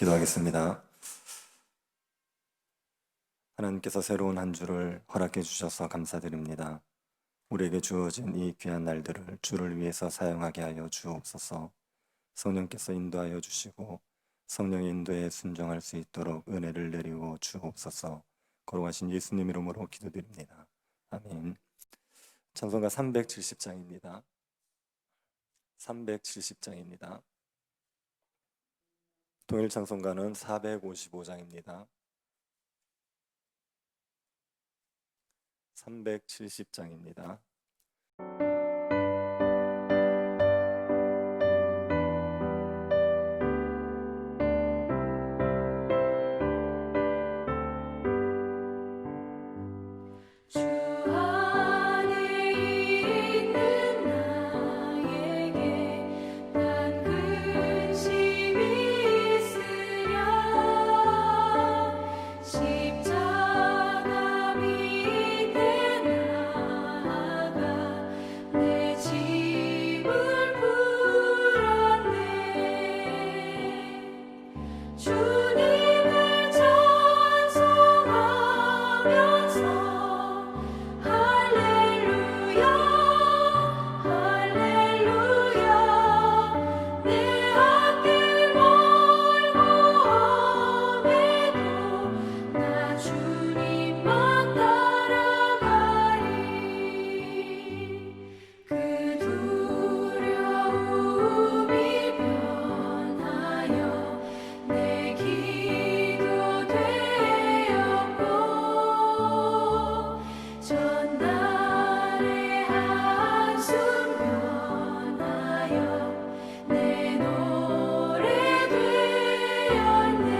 기도하겠습니다. 하나님께서 새로운 한 주를 허락해 주셔서 감사드립니다. 우리에게 주어진 이 귀한 날들을 주를 위해서 사용하게 하여 주옵소서. 성령께서 인도하여 주시고 성령의 인도에 순종할 수 있도록 은혜를 내리고 주옵소서. 거룩하신 예수님 이름으로 기도드립니다. 아멘. 찬송가 370장입니다. 370장입니다. 동일 찬송가는 455장입니다. 370장입니다. 주 안에 있는 나에게 난 근심이 있으랴 십자가 밑에 나아가 내 짐을 풀었네. 주님을 찬송하면서 할렐루야 할렐루야 내 앞길 멀고 험해도 나 주님만 따라가리. 그 두려움이 변하여 내 기도 되었고 전날의 한숨 변하여 내 노래 되었네.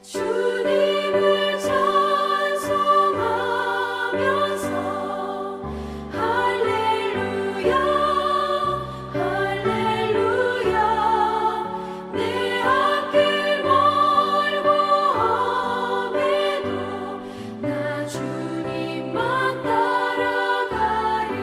주님을 찬송하면서 할렐루야 할렐루야 내 앞길 멀고 험해도 나 주님만 따라가리.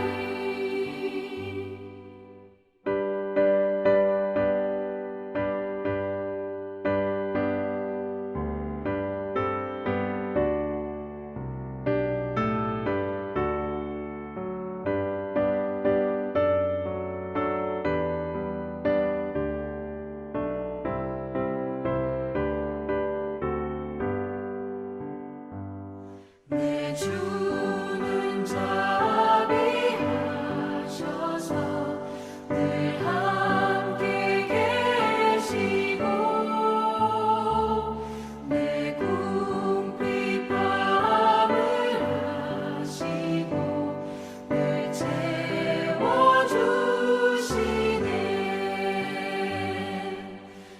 내 주는 자비하셔서 늘 함께 계시고 내 궁핍함을 아시고 늘 채워주시네.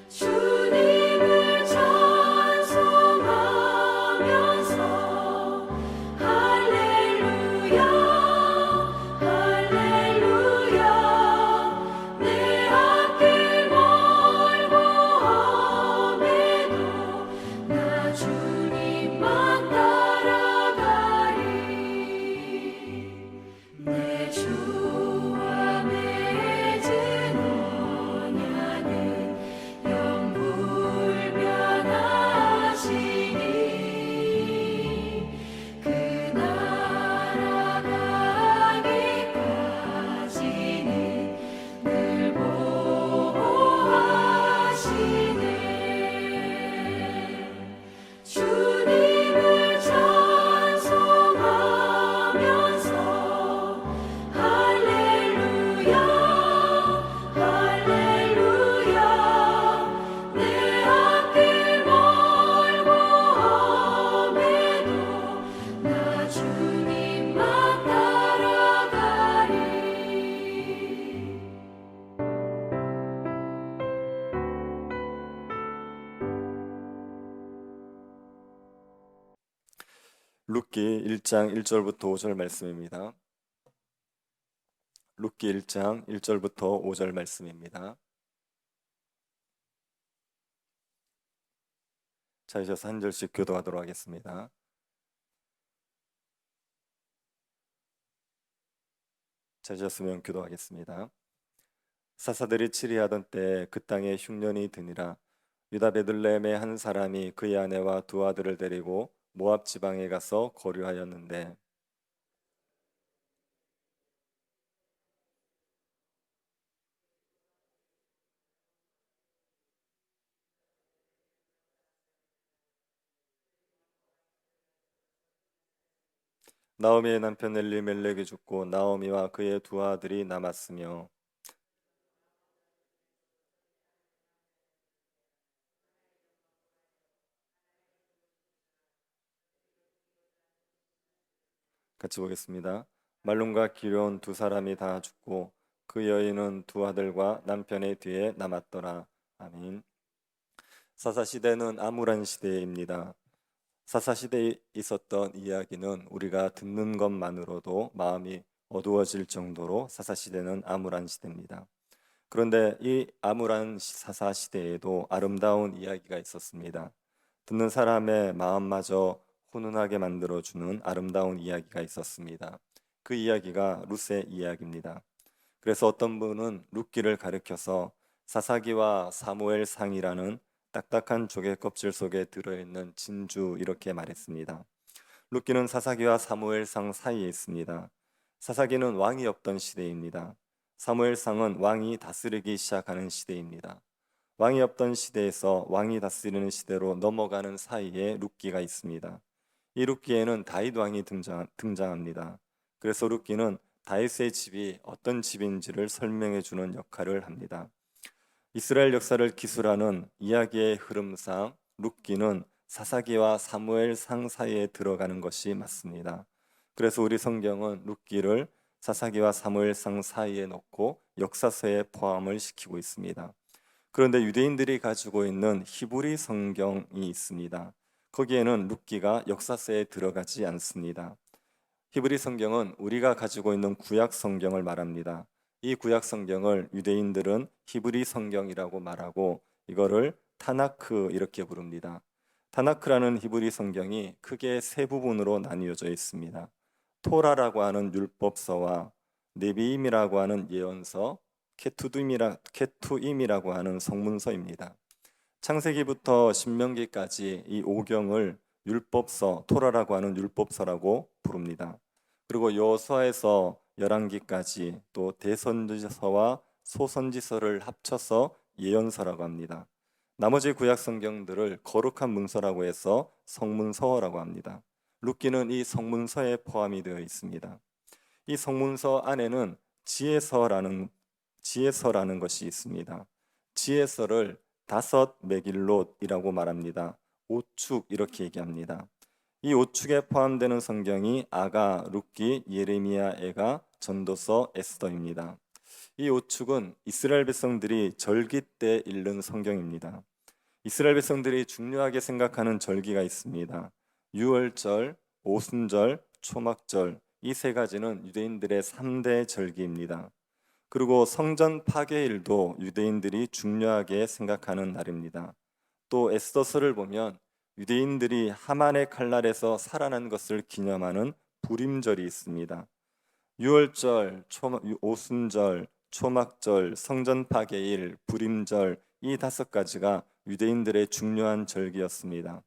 주님을 찬송하면서 할렐루야 할렐루야 내 앞길 멀고 험해도 나 주님만 따라가리. 내 주와 맺은 언약은 영불변하시니 그 나라 가기까지는 늘 보호하시네. 주님을 찬송하면서 할렐루야 할렐루야 내 앞길 멀고 험해도 나 주님만 따라가리. 룻기 1장 1절부터 5절 말씀입니다. 룻기 1장 1절부터 5절 말씀입니다. 찾으셔서 한 절씩 교도하도록 하겠습니다. 찾으셨으면 교도하겠습니다. 사사들이 치리하던 때에 그 땅에 흉년이 드니라. 유다 베들레헴의 한 사람이 그의 아내와 두 아들을 데리고 모압 지방에 가서 거류하였는데 나오미의 남편 엘리멜렉이 죽고 나오미와 그의 두 아들이 남았으며 같이 보겠습니다. 말론과 기럨 두 사람이 다 죽고 그 여인은 두 아들과 남편의 뒤에 남았더라. 아멘. 사사 시대는 암울한 시대입니다. 사사 시대에 있었던 이야기는 우리가 듣는 것만으로도 마음이 어두워질 정도로 사사 시대는 암울한 시대입니다. 그런데 이 암울한 사사 시대에도 아름다운 이야기가 있었습니다. 듣는 사람의 마음마저 훈훈하게 만들어주는 아름다운 이야기가 있었습니다. 그 이야기가 룻의 이야기입니다. 그래서 어떤 분은 룻기를 가리켜서 사사기와 사무엘상이라는 딱딱한 조개 껍질 속에 들어있는 진주 이렇게 말했습니다. 룻기는 사사기와 사무엘상 사이에 있습니다. 사사기는 왕이 없던 시대입니다. 사무엘상은 왕이 다스리기 시작하는 시대입니다. 왕이 없던 시대에서 왕이 다스리는 시대로 넘어가는 사이에 룻기가 있습니다. 이 룻기에는 다윗 왕이 등장합니다. 그래서 룻기는 다윗의 집이 어떤 집인지를 설명해 주는 역할을 합니다. 이스라엘 역사를 기술하는 이야기의 흐름상 룻기는 사사기와 사무엘상 사이에 들어가는 것이 맞습니다. 그래서 우리 성경은 룻기를 사사기와 사무엘상 사이에 놓고 역사서에 포함을 시키고 있습니다. 그런데 유대인들이 가지고 있는 히브리 성경이 있습니다. 거기에는 룻기가 역사서에 들어가지 않습니다. 히브리 성경은 우리가 가지고 있는 구약 성경을 말합니다. 이 구약 성경을 유대인들은 히브리 성경이라고 말하고 이거를 타나크 이렇게 부릅니다. 타나크라는 히브리 성경이 크게 세 부분으로 나뉘어져 있습니다. 토라라고 하는 율법서와 네비임이라고 하는 예언서, 케투임이라고 하는 성문서입니다. 창세기부터 신명기까지 이 오경을 율법서, 토라라고 하는 율법서라고 부릅니다. 그리고 여호수아에서 열왕기까지 또 대선지서와 소선지서를 합쳐서 예언서라고 합니다. 나머지 구약 성경들을 거룩한 문서라고 해서 성문서라고 합니다. 룻기는 이 성문서에 포함이 되어 있습니다. 이 성문서 안에는 지혜서라는 것이 있습니다. 지혜서를 다섯 메길롯이라고 말합니다. 5축 이렇게 얘기합니다. 이 5축에 포함되는 성경이 아가, 룻기, 예레미야, 에가, 전도서, 에스더입니다. 이 5축은 이스라엘 백성들이 절기 때 읽는 성경입니다. 이스라엘 백성들이 중요하게 생각하는 절기가 있습니다. 유월절, 오순절, 초막절 이 세 가지는 유대인들의 3대 절기입니다. 그리고 성전 파괴일도 유대인들이 중요하게 생각하는 날입니다. 또 에스더서를 보면 유대인들이 하만의 칼날에서 살아난 것을 기념하는 불임절이 있습니다. 유월절, 오순절, 초막절, 성전 파괴일, 불임절 이 5가지가 유대인들의 중요한 절기였습니다.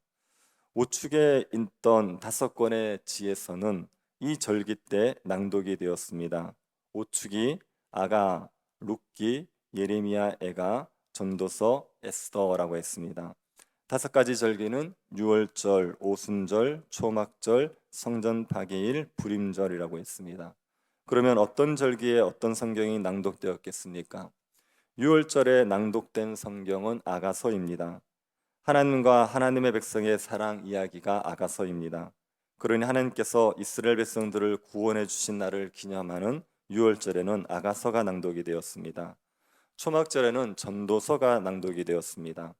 우측에 있던 5권의 지혜서는 이 절기 때 낭독이 되었습니다. 우측이 아가, 룻기, 예레미야, 에가, 전도서, 에스더라고 했습니다. 5가지 절기는 유월절, 오순절, 초막절, 성전 파괴일, 불임절이라고 했습니다. 그러면 어떤 절기에 어떤 성경이 낭독되었겠습니까? 유월절에 낭독된 성경은 아가서입니다. 하나님과 하나님의 백성의 사랑 이야기가 아가서입니다. 그러니 하나님께서 이스라엘 백성들을 구원해 주신 날을 기념하는 유월절에는 아가서가 낭독이 되었습니다. 초막절에는 전도서가 낭독이 되었습니다.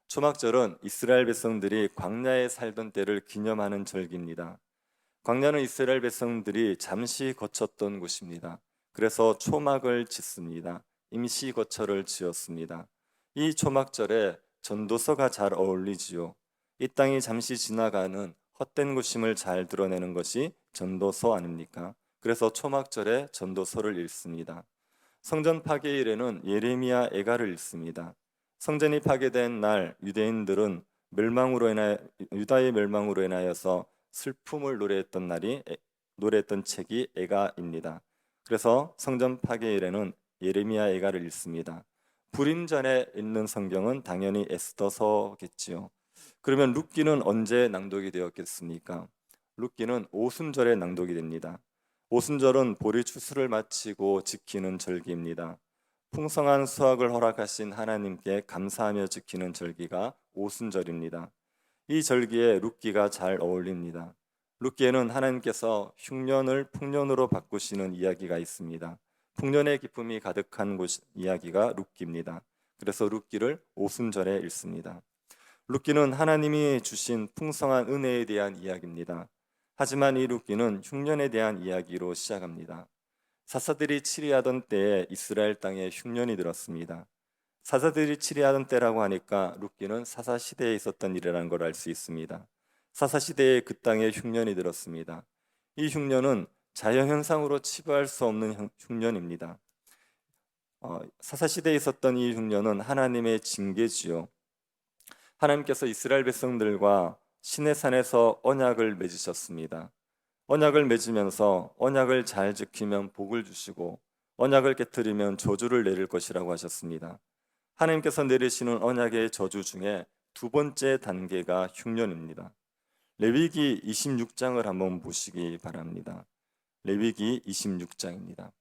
초막절은 이스라엘 백성들이 광야에 살던 때를 기념하는 절기입니다. 광야는 이스라엘 백성들이 잠시 거쳤던 곳입니다. 그래서 초막을 짓습니다. 임시 거처를 지었습니다. 이 초막절에 전도서가 잘 어울리지요. 이 땅이 잠시 지나가는 헛된 곳임을 잘 드러내는 것이 전도서 아닙니까? 그래서 초막절에 전도서를 읽습니다. 성전 파괴일에는 예레미야 애가를 읽습니다. 성전이 파괴된 날 유대인들은 유다의 멸망으로 인하여서 슬픔을 노래했던 책이 애가입니다. 그래서 성전 파괴일에는 예레미야 애가를 읽습니다. 불임 전에 읽는 성경은 당연히 에스더서겠지요. 그러면 룻기는 언제 낭독이 되었겠습니까? 룻기는 오순절에 낭독이 됩니다. 오순절은 보리 추수를 마치고 지키는 절기입니다. 풍성한 수확을 허락하신 하나님께 감사하며 지키는 절기가 오순절입니다. 이 절기에 룻기가 잘 어울립니다. 룻기에는 하나님께서 흉년을 풍년으로 바꾸시는 이야기가 있습니다. 풍년의 기쁨이 가득한 이야기가 룻기입니다. 그래서 룻기를 오순절에 읽습니다. 룻기는 하나님이 주신 풍성한 은혜에 대한 이야기입니다. 하지만 이 룻기는 흉년에 대한 이야기로 시작합니다. 사사들이 치리하던 때에 이스라엘 땅에 흉년이 들었습니다. 사사들이 치리하던 때라고 하니까 룻기는 사사 시대에 있었던 일이라는 걸 알 수 있습니다. 사사 시대에 그 땅에 흉년이 들었습니다. 이 흉년은 자연현상으로 치부할 수 없는 흉년입니다. 사사 시대에 있었던 이 흉년은 하나님의 징계지요. 하나님께서 이스라엘 백성들과 시내산에서 언약을 맺으셨습니다. 언약을 맺으면서 언약을 잘 지키면 복을 주시고 언약을 깨뜨리면 저주를 내릴 것이라고 하셨습니다. 하나님께서 내리시는 언약의 저주 중에 두 번째 단계가 흉년입니다. 레위기 26장을 한번 보시기 바랍니다. 레위기 26장입니다.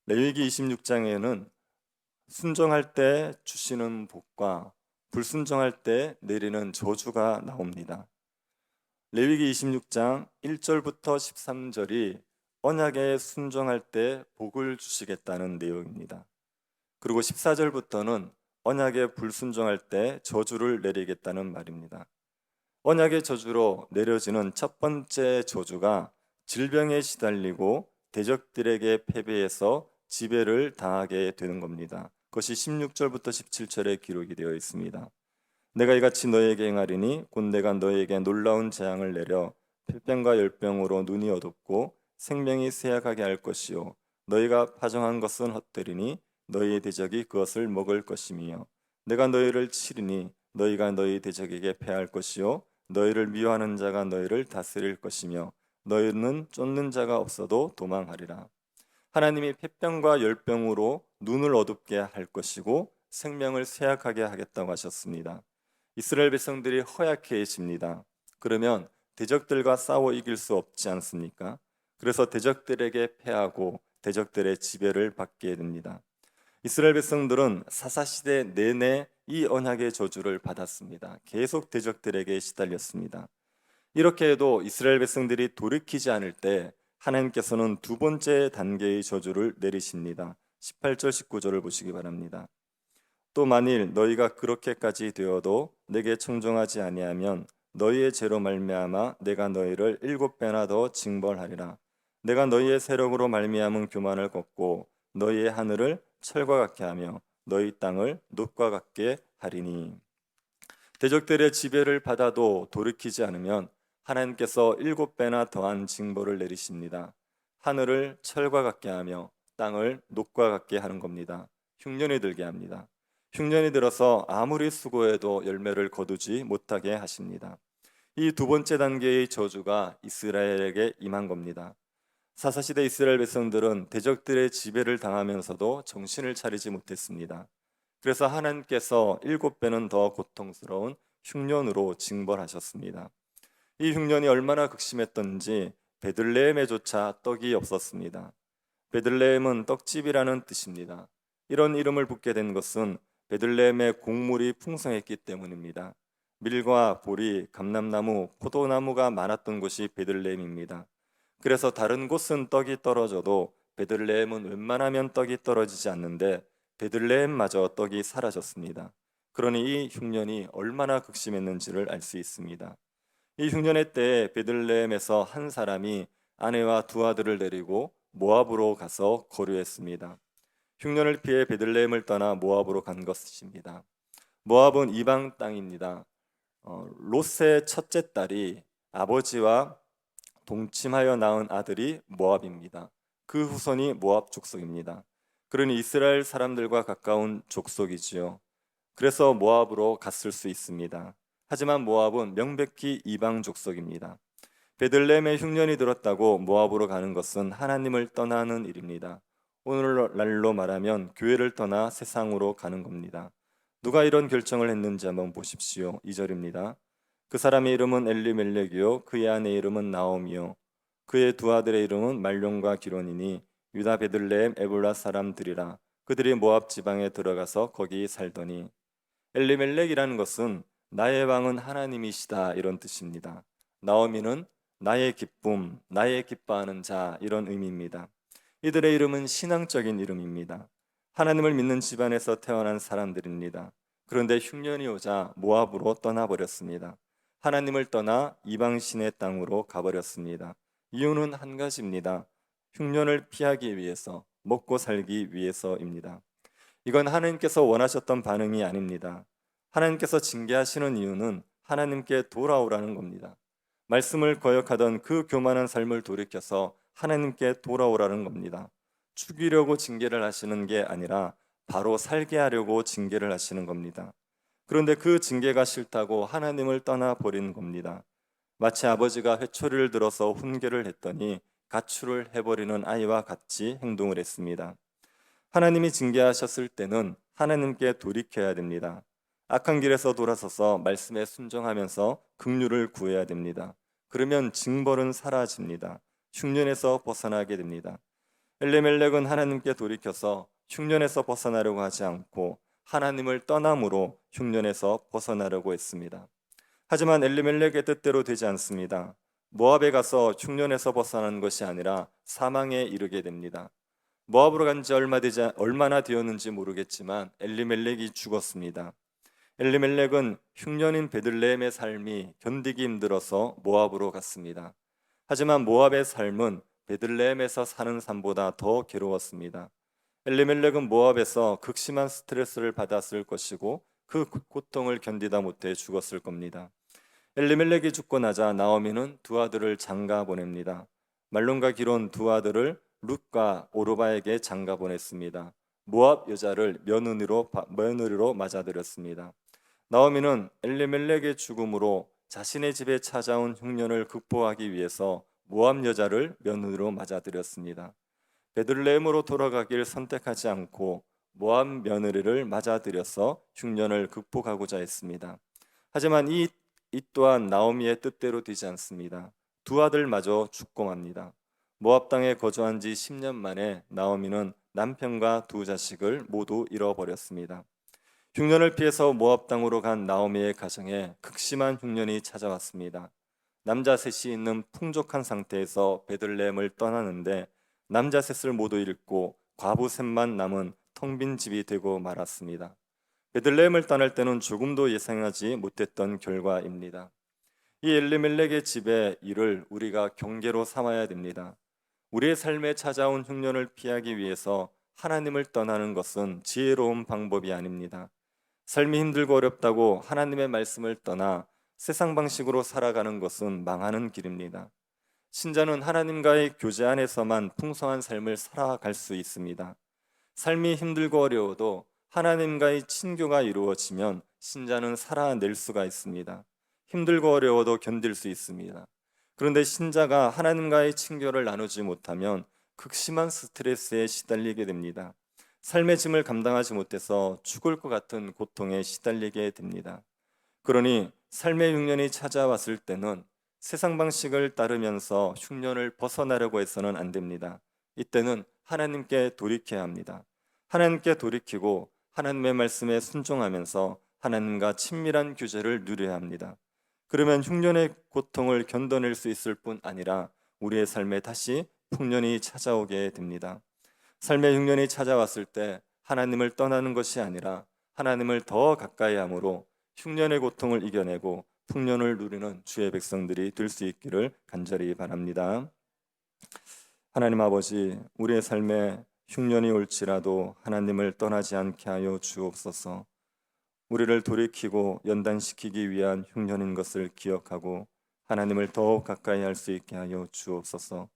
레위기 26장에는 순종할 때 주시는 복과 불순종할 때 내리는 저주가 나옵니다. 레위기 26장 1절부터 13절이 언약에 순종할 때 복을 주시겠다는 내용입니다. 그리고 14절부터는 언약에 불순종할 때 저주를 내리겠다는 말입니다. 언약의 저주로 내려지는 첫 번째 저주가 질병에 시달리고 대적들에게 패배해서 지배를 당하게 되는 겁니다. 그것이 16절부터 17절에 기록이 되어 있습니다. 내가 이같이 너에게 행하리니 곧 내가 너에게 놀라운 재앙을 내려 필병과 열병으로 눈이 어둡고 생명이 쇠약하게 할 것이요 너희가 파종한 것은 헛되리니 너희의 대적이 그것을 먹을 것이며 내가 너희를 치리니 너희가 너희 대적에게 패할 것이요 너희를 미워하는 자가 너희를 다스릴 것이며 너희는 쫓는 자가 없어도 도망하리라. 하나님이 폐병과 열병으로 눈을 어둡게 할 것이고 생명을 쇠약하게 하겠다고 하셨습니다. 이스라엘 백성들이 허약해집니다. 그러면 대적들과 싸워 이길 수 없지 않습니까? 그래서 대적들에게 패하고 대적들의 지배를 받게 됩니다. 이스라엘 백성들은 사사시대 내내 이 언약의 저주를 받았습니다. 계속 대적들에게 시달렸습니다. 이렇게 해도 이스라엘 백성들이 돌이키지 않을 때 하나님께서는 두 번째 단계의 저주를 내리십니다. 18절 19절을 보시기 바랍니다. 또 만일 너희가 그렇게까지 되어도 내게 청종하지 아니하면 너희의 죄로 말미암아 내가 너희를 7배나 더 징벌하리라. 내가 너희의 세력으로 말미암은 교만을 꺾고 너희의 하늘을 철과 같게 하며 너희 땅을 놋과 같게 하리니. 대적들의 지배를 받아도 돌이키지 않으면 하나님께서 7배나 더한 징벌을 내리십니다. 하늘을 철과 같게 하며 땅을 놋과 같게 하는 겁니다. 흉년이 들게 합니다. 흉년이 들어서 아무리 수고해도 열매를 거두지 못하게 하십니다. 이 두 번째 단계의 저주가 이스라엘에게 임한 겁니다. 사사시대 이스라엘 백성들은 대적들의 지배를 당하면서도 정신을 차리지 못했습니다. 그래서 하나님께서 7배는 더 고통스러운 흉년으로 징벌하셨습니다. 이 흉년이 얼마나 극심했던지 베들레헴에조차 떡이 없었습니다. 베들레헴은 떡집이라는 뜻입니다. 이런 이름을 붙게 된 것은 베들레헴의 곡물이 풍성했기 때문입니다. 밀과 보리, 감람나무, 포도나무가 많았던 곳이 베들레헴입니다. 그래서 다른 곳은 떡이 떨어져도 베들레헴은 웬만하면 떡이 떨어지지 않는데 베들레헴마저 떡이 사라졌습니다. 그러니 이 흉년이 얼마나 극심했는지를 알 수 있습니다. 이 흉년의 때에 베들레헴에서 한 사람이 아내와 두 아들을 데리고 모압으로 가서 거류했습니다. 흉년을 피해 베들레헴을 떠나 모압으로 간 것입니다. 모압은 이방 땅입니다. 롯의 첫째 딸이 아버지와 동침하여 낳은 아들이 모압입니다. 그 후손이 모압 족속입니다. 그러니 이스라엘 사람들과 가까운 족속이지요. 그래서 모압으로 갔을 수 있습니다. 하지만 모압은 명백히 이방 족속입니다. 베들레헴에 흉년이 들었다고 모압으로 가는 것은 하나님을 떠나는 일입니다. 오늘날로 말하면 교회를 떠나 세상으로 가는 겁니다. 누가 이런 결정을 했는지 한번 보십시오. 2절입니다. 그 사람의 이름은 엘리멜렉이요 그의 아내의 이름은 나옴이요 그의 두 아들의 이름은 말론과 기론이니 유다 베들레헴 에볼라 사람들이라. 그들이 모압 지방에 들어가서 거기 살더니. 엘리멜렉이라는 것은 나의 왕은 하나님이시다 이런 뜻입니다. 나오미는 나의 기쁨, 나의 기뻐하는 자 이런 의미입니다. 이들의 이름은 신앙적인 이름입니다. 하나님을 믿는 집안에서 태어난 사람들입니다. 그런데 흉년이 오자 모압으로 떠나버렸습니다. 하나님을 떠나 이방신의 땅으로 가버렸습니다. 이유는 한 가지입니다. 흉년을 피하기 위해서, 먹고 살기 위해서입니다. 이건 하나님께서 원하셨던 반응이 아닙니다. 하나님께서 징계하시는 이유는 하나님께 돌아오라는 겁니다. 말씀을 거역하던 그 교만한 삶을 돌이켜서 하나님께 돌아오라는 겁니다. 죽이려고 징계를 하시는 게 아니라 바로 살게 하려고 징계를 하시는 겁니다. 그런데 그 징계가 싫다고 하나님을 떠나버린 겁니다. 마치 아버지가 회초리를 들어서 훈계를 했더니 가출을 해버리는 아이와 같이 행동을 했습니다. 하나님이 징계하셨을 때는 하나님께 돌이켜야 됩니다. 악한 길에서 돌아서서 말씀에 순종하면서 긍휼을 구해야 됩니다. 그러면 징벌은 사라집니다. 흉년에서 벗어나게 됩니다. 엘리멜렉은 하나님께 돌이켜서 흉년에서 벗어나려고 하지 않고 하나님을 떠남으로 흉년에서 벗어나려고 했습니다. 하지만 엘리멜렉의 뜻대로 되지 않습니다. 모압에 가서 흉년에서 벗어나는 것이 아니라 사망에 이르게 됩니다. 모압으로 간 지 얼마나 되었는지 모르겠지만 엘리멜렉이 죽었습니다. 엘리멜렉은 흉년인 베들레헴의 삶이 견디기 힘들어서 모압으로 갔습니다. 하지만 모압의 삶은 베들레헴에서 사는 삶보다 더 괴로웠습니다. 엘리멜렉은 모압에서 극심한 스트레스를 받았을 것이고 그 고통을 견디다 못해 죽었을 겁니다. 엘리멜렉이 죽고 나자 나오미는 두 아들을 장가 보냅니다. 말론과 기론 두 아들을 룻과 오르바에게 장가 보냈습니다. 모압 여자를 며느리로 맞아들였습니다. 나오미는 엘리멜렉의 죽음으로 자신의 집에 찾아온 흉년을 극복하기 위해서 모압 여자를 며느리로 맞아들였습니다. 베들레헴으로 돌아가길 선택하지 않고 모압 며느리를 맞아들여서 흉년을 극복하고자 했습니다. 하지만 이 또한 나오미의 뜻대로 되지 않습니다. 두 아들마저 죽고 맙니다. 모압 땅에 거주한 지 10년 만에 나오미는 남편과 두 자식을 모두 잃어버렸습니다. 흉년을 피해서 모압 땅으로 간 나오미의 가정에 극심한 흉년이 찾아왔습니다. 남자 셋이 있는 풍족한 상태에서 베들레헴을 떠나는데 남자 셋을 모두 잃고 과부 셋만 남은 텅 빈 집이 되고 말았습니다. 베들레헴을 떠날 때는 조금도 예상하지 못했던 결과입니다. 이 엘리멜렉의 집의 일을 우리가 경계로 삼아야 됩니다. 우리의 삶에 찾아온 흉년을 피하기 위해서 하나님을 떠나는 것은 지혜로운 방법이 아닙니다. 삶이 힘들고 어렵다고 하나님의 말씀을 떠나 세상 방식으로 살아가는 것은 망하는 길입니다. 신자는 하나님과의 교제 안에서만 풍성한 삶을 살아갈 수 있습니다. 삶이 힘들고 어려워도 하나님과의 친교가 이루어지면 신자는 살아낼 수가 있습니다. 힘들고 어려워도 견딜 수 있습니다. 그런데 신자가 하나님과의 친교를 나누지 못하면 극심한 스트레스에 시달리게 됩니다. 삶의 짐을 감당하지 못해서 죽을 것 같은 고통에 시달리게 됩니다. 그러니 삶의 흉년이 찾아왔을 때는 세상 방식을 따르면서 흉년을 벗어나려고 해서는 안 됩니다. 이때는 하나님께 돌이켜야 합니다. 하나님께 돌이키고 하나님의 말씀에 순종하면서 하나님과 친밀한 교제를 누려야 합니다. 그러면 흉년의 고통을 견뎌낼 수 있을 뿐 아니라 우리의 삶에 다시 풍년이 찾아오게 됩니다. 삶의 흉년이 찾아왔을 때 하나님을 떠나는 것이 아니라 하나님을 더 가까이 함으로 흉년의 고통을 이겨내고 풍년을 누리는 주의 백성들이 될 수 있기를 간절히 바랍니다. 하나님 아버지, 우리의 삶에 흉년이 올지라도 하나님을 떠나지 않게 하여 주옵소서. 우리를 돌이키고 연단시키기 위한 흉년인 것을 기억하고 하나님을 더욱 가까이 할 수 있게 하여 주옵소서.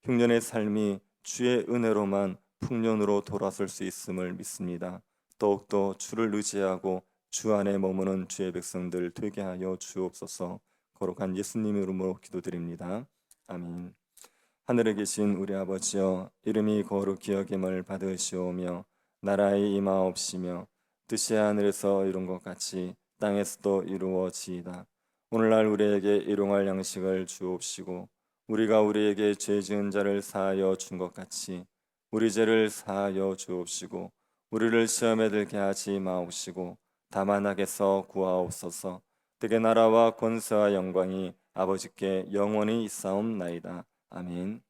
흉년의 삶이 주의 은혜로만 풍년으로 돌아설 수 있음을 믿습니다. 더욱더 주를 의지하고 주 안에 머무는 주의 백성들 되게 하여 주옵소서. 거룩한 예수님 이름으로 기도드립니다. 아멘. 하늘에 계신 우리 아버지여, 이름이 거룩히 여김을 받으시오며 나라의 임하옵시며 뜻이 하늘에서 이룬 것 같이 땅에서도 이루어지이다. 오늘날 우리에게 일용할 양식을 주옵시고 우리가 우리에게 죄 지은 자를 사하여 준 것 같이 우리 죄를 사하여 주옵시고 우리를 시험에 들게 하지 마옵시고 다만 악에서 구하옵소서. 대개 나라와 권세와 영광이 아버지께 영원히 있사옵나이다. 아멘.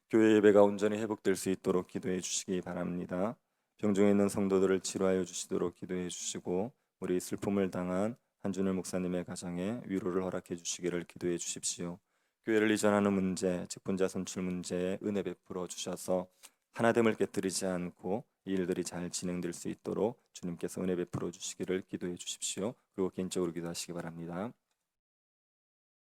교회 예배가 온전히 회복될 수 있도록 기도해 주시기 바랍니다. 병중에 있는 성도들을 치료하여 주시도록 기도해 주시고 우리 슬픔을 당한 한준일 목사님의 가정에 위로를 허락해 주시기를 기도해 주십시오. 교회를 이전하는 문제, 직분자 선출 문제에 은혜 베풀어 주셔서 하나됨을 깨뜨리지 않고 이 일들이 잘 진행될 수 있도록 주님께서 은혜 베풀어 주시기를 기도해 주십시오. 그리고 개인적으로 기도하시기 바랍니다.